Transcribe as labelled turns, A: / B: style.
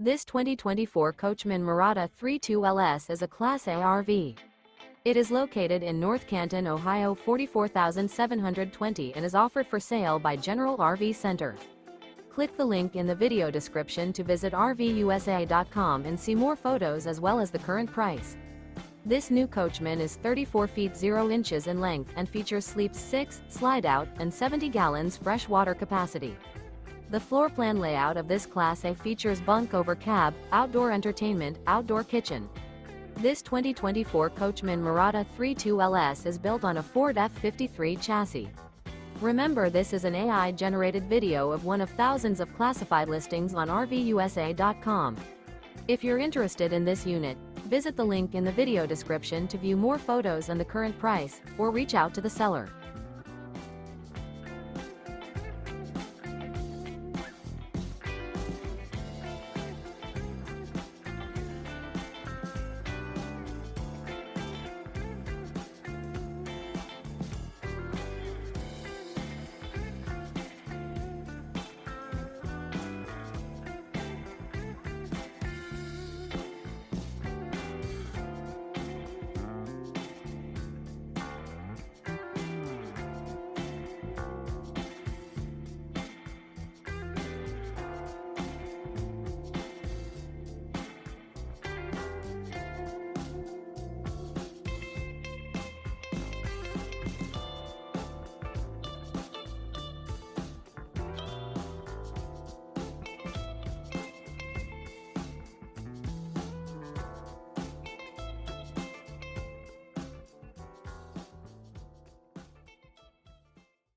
A: This 2024 Coachmen Mirada 32LS is a Class A RV. It is located in North Canton, Ohio 44720 and is offered for sale by General RV Center. Click the link in the video description to visit RVUSA.com and see more photos as well as the current price. This new Coachmen is 34 feet 0 inches in length and features sleeps 6, slide-out, and 70 gallons fresh water capacity. The floor plan layout of this Class A features bunk over cab, outdoor entertainment, outdoor kitchen. This 2024 Coachmen Mirada 32LS is built on a Ford F53 chassis. Remember, this is an AI-generated video of one of thousands of classified listings on RVUSA.com. If you're interested in this unit, visit the link in the video description to view more photos and the current price, or reach out to the seller.